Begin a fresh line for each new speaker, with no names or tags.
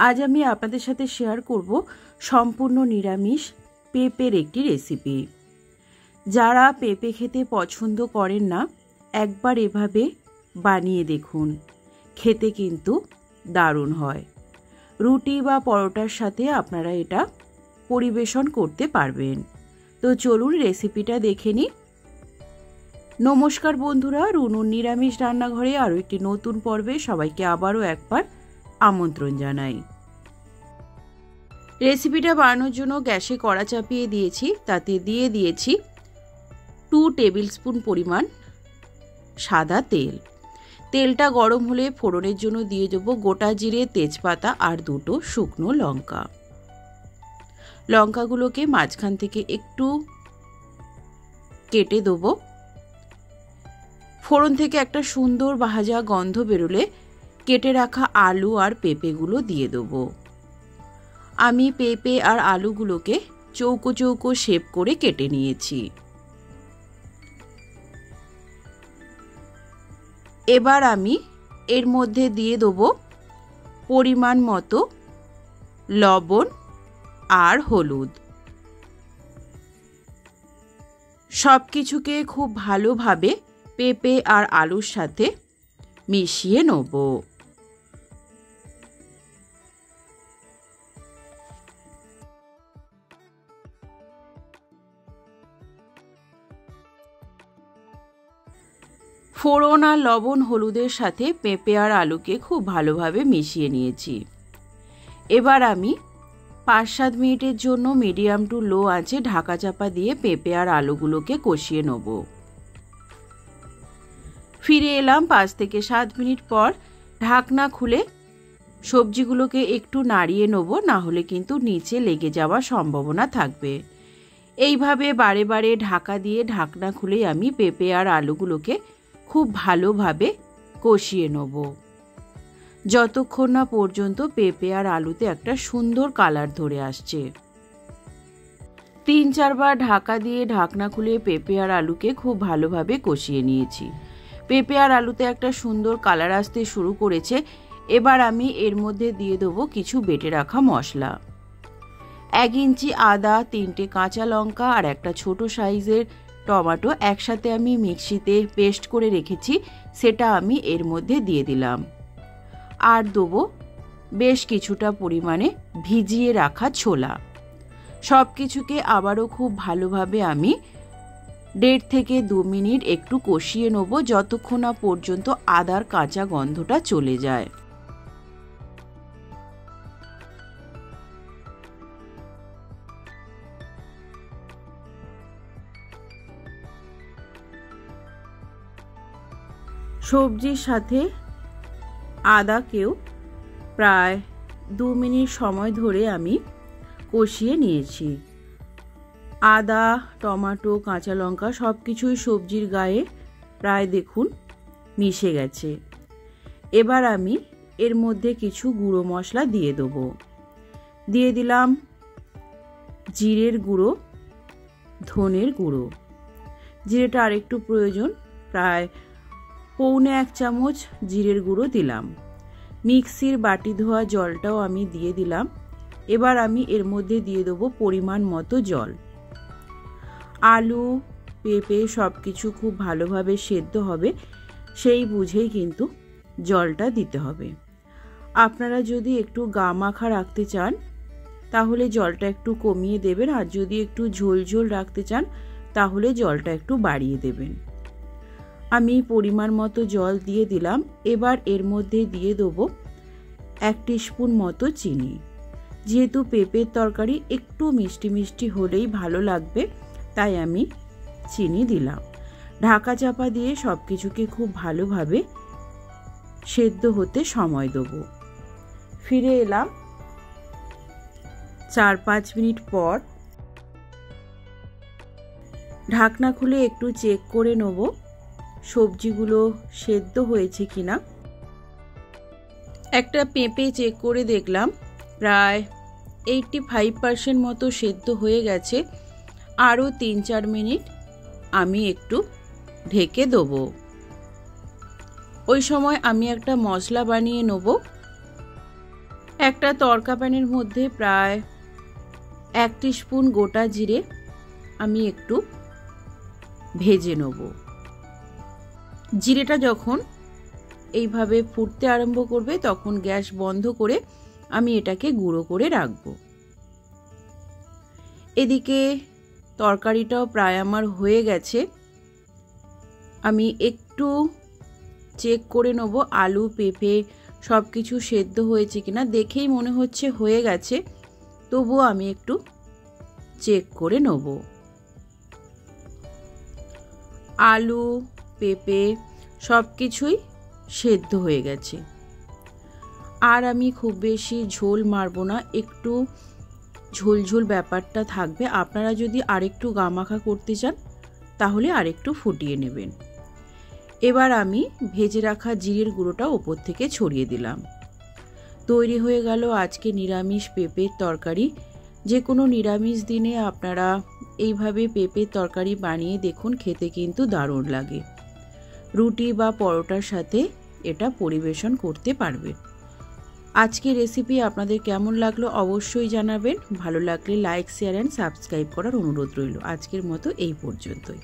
আজ আমি আপনাদের সাথে শেয়ার করব সম্পূর্ণ নিরামিষ পেঁপের একটি রেসিপি। যারা পেঁপে খেতে পছন্দ করেন না, একবার এভাবে বানিয়ে দেখুন, খেতে কিন্তু দারুণ হয়। রুটি বা পরোটার সাথে আপনারা এটা পরিবেশন করতে পারবেন। তো চলুন রেসিপিটা দেখে নিই। নমস্কার বন্ধুরা, রুনুর নিরামিষ রান্নাঘরে আরও একটি নতুন পর্বে সবাইকে আবারও একবার আমন্ত্রণ জানাই। রেসিপিটা বানানোর জন্য গ্যাসে কড়া চাপিয়ে দিয়েছি, তাতে দিয়ে দিয়েছি 2 টেবিল স্পুন পরিমাণ সাদা তেল। তেলটা গরম হলে ফোড়নের জন্য দিয়ে দেবো গোটা জিরে, তেজপাতা আর 2টো শুকনো লঙ্কা। লঙ্কাগুলোকে মাঝখান থেকে একটু কেটে দেবো। ফোড়ন থেকে একটা সুন্দর ভাজা গন্ধ বেরোলে কেটে রাখা আলু আর পেঁপেগুলো দিয়ে দেবো। আমি পেঁপে আর আলুগুলোকে চৌকো চৌকো শেপ করে কেটে নিয়েছি। এবার আমি এর মধ্যে দিয়ে দেবো পরিমাণ মতো লবণ আর হলুদ। সব কিছুকে খুব ভালোভাবে পেঁপে আর আলুর সাথে মিশিয়ে নেব। ফোড়ন আর লবণ হলুদের সাথে পেঁপে আর আলুকে খুব ভালোভাবে মিশিয়ে নিয়েছি। এবার আমি 5-7 মিনিটের জন্য মিডিয়াম টু লো আঁচে ঢাকা চাপা দিয়ে পেঁপে আর আলুগুলোকে কষিয়ে নেব। ফিরে এলাম 5 থেকে 7 মিনিট পর। ঢাকনা খুলে সবজিগুলোকে একটু নাড়িয়ে নেব, না হলে কিন্তু নিচে লেগে যাওয়ার সম্ভাবনা থাকবে। এইভাবে বারে বারে ঢাকা দিয়ে ঢাকনা খুলে আমি পেঁপে আর আলুগুলোকে খুব ভালোভাবে কষিয়ে নেব, যতক্ষণ না পর্যন্ত পেঁপে আর আলুতে একটা সুন্দর কালার ধরে আসছে। 3-4 বার ঢাকা দিয়ে ঢাকনা খুলে পেঁপে আর আলুকে খুব ভালোভাবে কষিয়ে নিয়েছি। পেঁপে আর আলুতে একটা সুন্দর কালার আসতে শুরু করেছে। এবার আমি এর মধ্যে দিয়ে দেবো কিছু বেটে রাখা মশলা। 1 ইঞ্চি আদা, 3টে কাঁচা লঙ্কা আর একটা ছোট সাইজের টমেটো একসাথে আমি মিক্সিতে পেস্ট করে রেখেছি, সেটা আমি এর মধ্যে দিয়ে দিলাম। আর দেবো বেশ কিছুটা পরিমাণে ভিজিয়ে রাখা ছোলা। সব কিছুকে আবারও খুব ভালোভাবে আমি 1.5 থেকে 2 মিনিট একটু কষিয়ে নেব, যতক্ষণ না পর্যন্ত আদার কাঁচা গন্ধটা চলে যায়। সবজির সাথে আদাকেও প্রায় 2 মিনিট সময় ধরে আমি কষিয়ে নিয়েছি। আদা, টমেটো, কাঁচা লঙ্কা সব কিছুই সবজির গায়ে প্রায় দেখুন মিশে গেছে। এবার আমি এর মধ্যে কিছু গুঁড়ো মশলা দিয়ে দেবো। দিয়ে দিলাম জিরের গুঁড়ো, ধনের গুঁড়ো। জিরেটা আরেকটু প্রয়োজন, প্রায় 1.25 চামচ জিরের গুঁড়ো দিলাম। মিক্সির বাটি ধোয়া জলটাও আমি দিয়ে দিলাম। এবার আমি এর মধ্যে দিয়ে দেবো পরিমাণ মতো জল। আলু, পেঁপে সব কিছু খুব ভালোভাবে সেদ্ধ হবে, সেই বুঝেই কিন্তু জলটা দিতে হবে। আপনারা যদি একটু গা মাখা রাখতে চান তাহলে জলটা একটু কমিয়ে দেবেন, আর যদি একটু ঝোল ঝোল রাখতে চান তাহলে জলটা একটু বাড়িয়ে দেবেন। আমি পরিমাণ মতো জল দিয়ে দিলাম। এবার এর মধ্যে দিয়ে দেবো 1 টিস্পুন মতো চিনি। যেহেতু পেঁপের তরকারি একটু মিষ্টি মিষ্টি হলেই ভালো লাগবে, তাই আমি চিনি দিলাম। ঢাকা চাপা দিয়ে সব কিছুকে খুব ভালোভাবে সেদ্ধ হতে সময় দেবো। ফিরে এলাম 4-5 মিনিট পর। ঢাকনা খুলে একটু চেক করে নেব সবজিগুলো সেদ্ধ হয়েছে কিনা। একটা পেঁপে চেক করে দেখলাম প্রায় 85% মতো সেদ্ধ হয়ে গেছে। আরও 3-4 মিনিট আমি একটু ঢেকে দেবো। ওই সময় আমি একটা মশলা বানিয়ে নেব। একটা তড়কা প্যানের মধ্যে প্রায় 1 টিস্পুন গোটা জিরে আমি একটু ভেজে নেব। জিরেটা যখন এইভাবে ফুটতে আরম্ভ করবে তখন গ্যাস বন্ধ করে আমি এটাকে গুঁড়ো করে রাখব। এদিকে তরকারিটাও প্রায় আমার হয়ে গেছে। আমি একটু চেক করে নেব আলু পেঁপে সব কিছু সেদ্ধ হয়েছে কিনা। দেখেই মনে হচ্ছে হয়ে গেছে, তবুও আমি একটু চেক করে নেব। আলু পেঁপে সব কিছুই সেদ্ধ হয়ে গেছে। আর আমি খুব বেশি ঝোল মারবো না, একটু ঝোলঝোল ব্যাপারটা থাকবে। আপনারা যদি আরেকটু গামাখা করতে চান তাহলে আরেকটু ফুটিয়ে নেবেন। এবার আমি ভেজে রাখা জিরের গুঁড়োটা ওপর থেকে ছড়িয়ে দিলাম। তৈরি হয়ে গেল আজকে নিরামিষ পেঁপের তরকারি। যে কোনো নিরামিষ দিনে আপনারা এইভাবে পেঁপের তরকারি বানিয়ে দেখুন, খেতে কিন্তু দারুণ লাগে। রুটি বা পরোটার সাথে এটা পরিবেশন করতে পারবেন। আজকের রেসিপি আপনাদের কেমন লাগলো অবশ্যই জানাবেন। ভালো লাগলে লাইক শেয়ার অ্যান্ড সাবস্ক্রাইব করার অনুরোধ রইল। আজকের মতো এই পর্যন্তই।